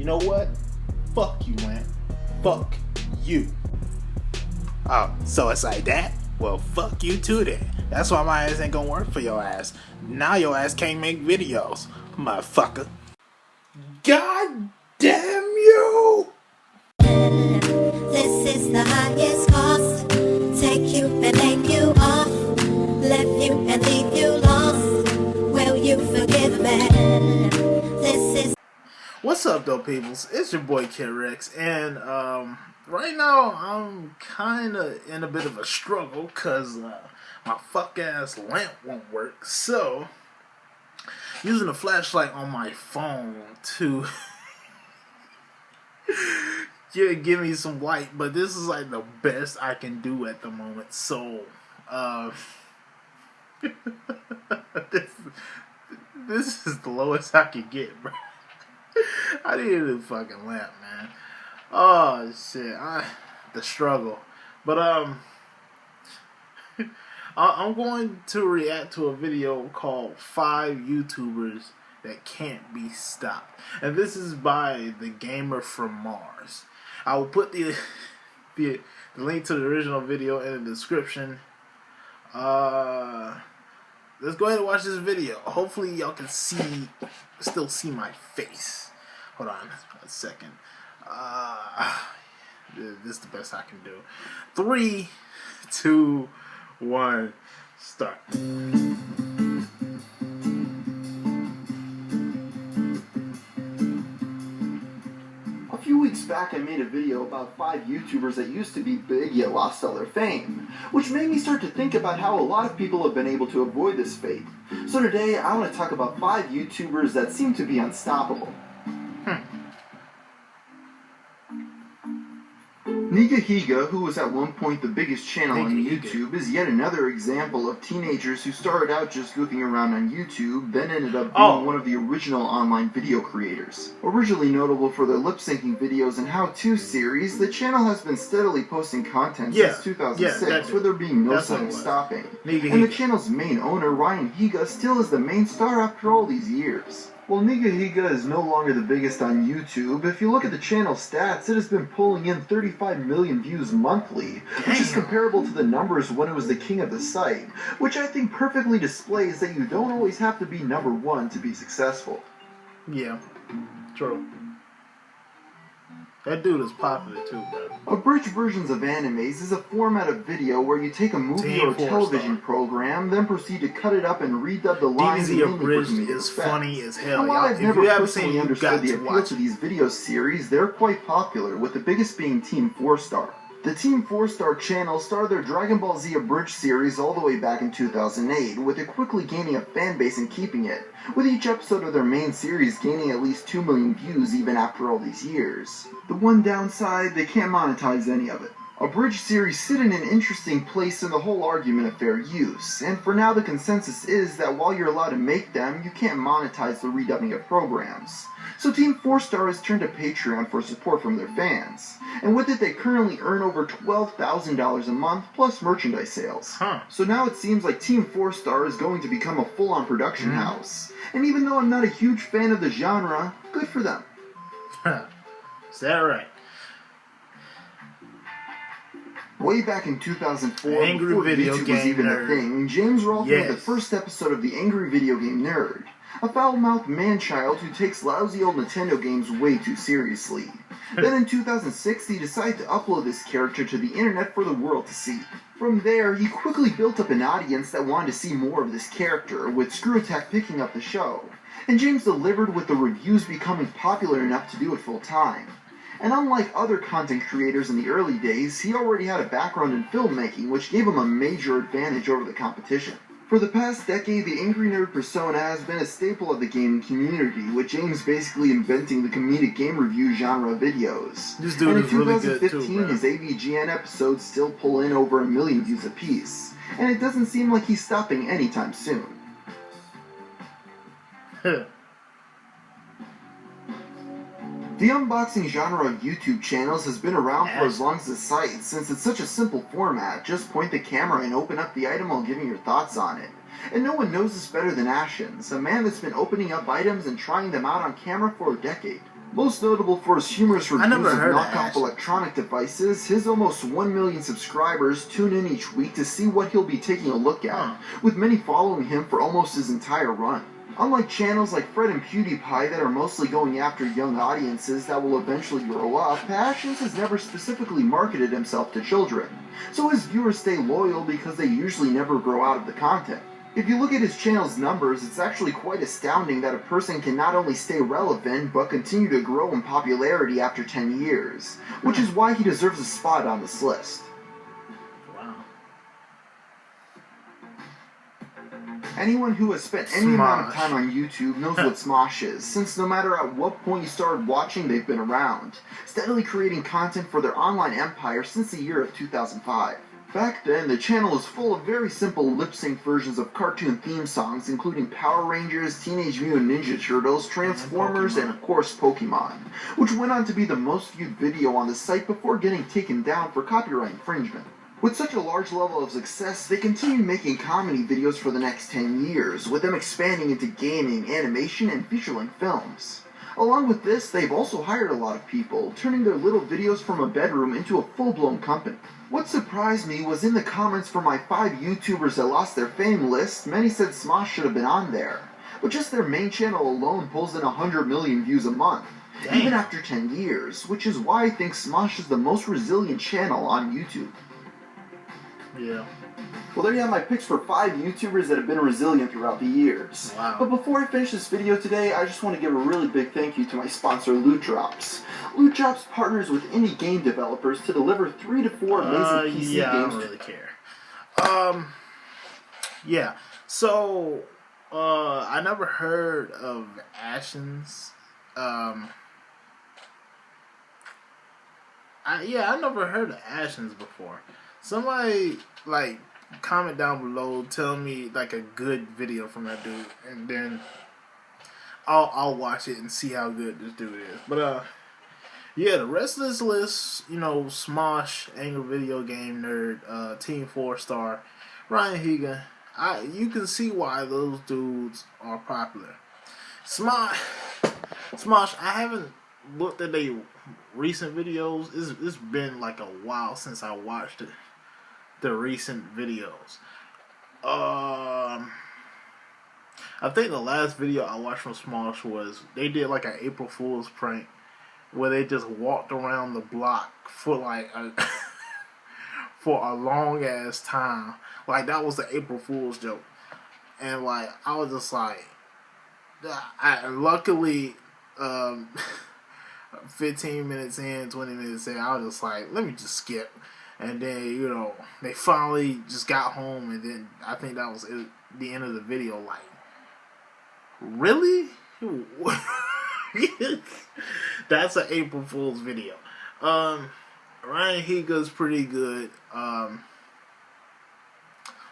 You know what? Fuck you, man. Fuck you. Oh, so it's like that? Well, fuck you too then. That's why my ass ain't gonna work for your ass. Now your ass can't make videos, motherfucker. God damn you! This is the highest cost. Take you and take you off. Left you and leave you lost. Will you forgive me? This is... What's up though, peoples? It's your boy Kid Rex, and right now I'm kinda in a bit of a struggle because my fuck ass lamp won't work. So using a flashlight on my phone to give me some light, but this is like the best I can do at the moment. So this is the lowest I can get, bro. I needed a fucking lamp, man. Oh shit, the struggle. But I'm going to react to a video called 5 YouTubers That Can't Be Stopped, and this is by the Gamer from Mars. I will put the link to the original video in the description. Let's go ahead and watch this video. Hopefully y'all can still see my face. Hold on a second. This is the best I can do. 3, 2, 1, start. A few weeks back I made a video about 5 YouTubers that used to be big yet lost all their fame, which made me start to think about how a lot of people have been able to avoid this fate. So today I want to talk about 5 YouTubers that seem to be unstoppable. Nigahiga, who was at one point the biggest channel on YouTube, is yet another example of teenagers who started out just goofing around on YouTube, then ended up being one of the original online video creators. Originally notable for their lip-syncing videos and how-to series, the channel has been steadily posting content since 2006, with there being no sign of stopping. And the channel's main owner, Ryan Higa, still is the main star after all these years. While Nigahiga is no longer the biggest on YouTube, if you look at the channel stats, it has been pulling in 35 million views monthly, which is comparable to the numbers when it was the king of the site, which I think perfectly displays that you don't always have to be number one to be successful. Yeah, true. That dude is popular too, bro. Abridged versions of animes is a format of video where you take a movie or television program, then proceed to cut it up and redub the lines. DBZ Abridged is funny as hell. And while I've never personally understood the appeal to it. these video series, they're quite popular, with the biggest being Team 4-Star. The Team 4-Star channel started their Dragon Ball Z Abridged series all the way back in 2008, with it quickly gaining a fan base and keeping it, with each episode of their main series gaining at least 2 million views even after all these years. The one downside, they can't monetize any of it. Abridged series sit in an interesting place in the whole argument of fair use, and for now the consensus is that while you're allowed to make them, you can't monetize the redubbing of programs. So Team 4-Star has turned to Patreon for support from their fans, and with it they currently earn over $12,000 a month plus merchandise sales. So now it seems like Team 4-Star is going to become a full-on production house, and even though I'm not a huge fan of the genre, good for them. Is that right? Way back in 2004, Angry before Video YouTube Game was even Nerd. a thing, James Rolfe made the first episode of the Angry Video Game Nerd, a foul-mouthed man-child who takes lousy old Nintendo games way too seriously. Then in 2006, he decided to upload this character to the internet for the world to see. From there, he quickly built up an audience that wanted to see more of this character, with Screw Attack picking up the show, and James delivered with the reviews becoming popular enough to do it full-time. And unlike other content creators in the early days, he already had a background in filmmaking, which gave him a major advantage over the competition. For the past decade, the Angry Nerd persona has been a staple of the gaming community, with James basically inventing the comedic game review genre videos. This dude and in is really 2015, good too, bro. his AVGN episodes still pull in over 1 million views apiece, and it doesn't seem like he's stopping anytime soon. The unboxing genre of YouTube channels has been around for as long as the site, since it's such a simple format. Just point the camera and open up the item while giving your thoughts on it. And no one knows this better than Ashens, a man that's been opening up items and trying them out on camera for a decade. Most notable for his humorous reviews never of heard of knockoff Ashen. electronic devices, his almost 1 million subscribers tune in each week to see what he'll be taking a look at, with many following him for almost his entire run. Unlike channels like Fred and PewDiePie that are mostly going after young audiences that will eventually grow up, Passions has never specifically marketed himself to children, so his viewers stay loyal because they usually never grow out of the content. If you look at his channel's numbers, it's actually quite astounding that a person can not only stay relevant, but continue to grow in popularity after 10 years, which is why he deserves a spot on this list. Wow. Anyone who has spent any amount of time on YouTube knows what Smosh is, since no matter at what point you started watching, they've been around, steadily creating content for their online empire since the year of 2005. Back then, the channel was full of very simple lip-sync versions of cartoon theme songs, including Power Rangers, Teenage Mutant Ninja Turtles, Transformers, and of course Pokemon, which went on to be the most viewed video on the site before getting taken down for copyright infringement. With such a large level of success, they continued making comedy videos for the next 10 years, with them expanding into gaming, animation, and feature-length films. Along with this, they've also hired a lot of people, turning their little videos from a bedroom into a full-blown company. What surprised me was in the comments for my 5 YouTubers that lost their fame list, many said Smosh should have been on there. But just their main channel alone pulls in 100 million views a month, even after 10 years, which is why I think Smosh is the most resilient channel on YouTube. Yeah. Well, there you have my picks for 5 YouTubers that have been resilient throughout the years. Wow. But before I finish this video today, I just want to give a really big thank you to my sponsor, Loot Drops. Loot Drops partners with indie game developers to deliver 3 to 4 amazing PC yeah, games. I don't really care. Yeah. So, I never heard of Ashen's. I never heard of Ashen's before. Somebody, like, comment down below, tell me, like, a good video from that dude, and then I'll watch it and see how good this dude is. But, yeah, the rest of this list, you know, Smosh, Angry Video Game Nerd, Team 4-Star, Ryan Higa, you can see why those dudes are popular. Smosh, I haven't looked at their recent videos. It's been like a while since I watched the recent videos. I think the last video I watched from Smosh was they did like an April Fool's prank where they just walked around the block for like for a long ass time. Like that was the April Fool's joke, and like I was just like, luckily, 15 minutes in, 20 minutes in, I was just like, let me just skip. And then, you know, they finally just got home, and then I think that was the end of the video. Like, really? That's an April Fool's video. Ryan Higa's pretty good.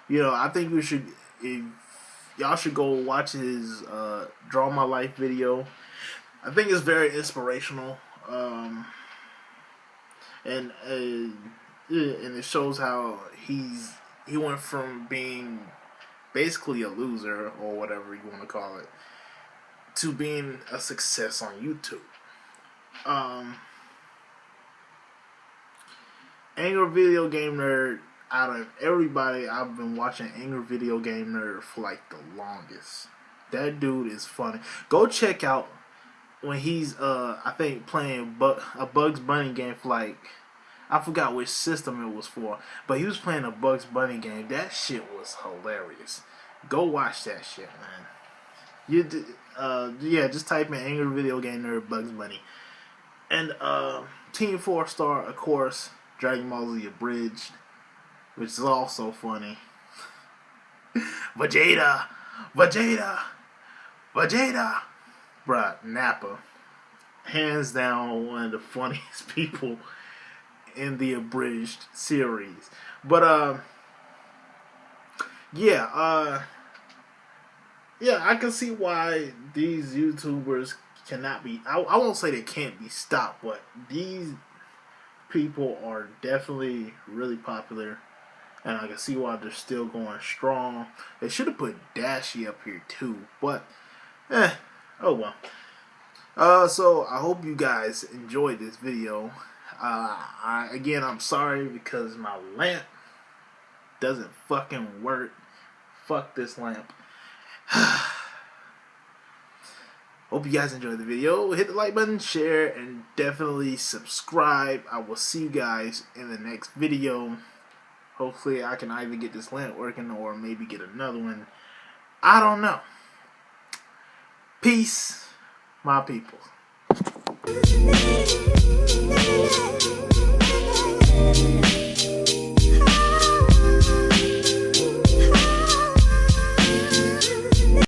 You know, I think y'all should go watch his Draw My Life video. I think it's very inspirational. And it shows how he went from being basically a loser or whatever you want to call it to being a success on YouTube. Angry Video Game Nerd, out of everybody, I've been watching Angry Video Game Nerd for like the longest. That dude is funny. Go check out when he's I think playing a Bugs Bunny game for like, I forgot which system it was for, but he was playing a Bugs Bunny game. That shit was hilarious. Go watch that shit, man. Just type in Angry Video Game Nerd Bugs Bunny. And Team 4-Star, of course, Dragon Ball Z Abridged, which is also funny. Vegeta! Bruh, Nappa. Hands down one of the funniest people in the Abridged series. But, I can see why these YouTubers cannot be, I won't say they can't be stopped, but these people are definitely really popular, and I can see why they're still going strong. They should have put Dashi up here too, but, oh well. So I hope you guys enjoyed this video. I'm sorry because my lamp doesn't fucking work. Fuck this lamp. Hope you guys enjoyed the video. Hit the like button, share, and definitely subscribe. I will see you guys in the next video. Hopefully I can either get this lamp working or maybe get another one. I don't know. Peace, my people.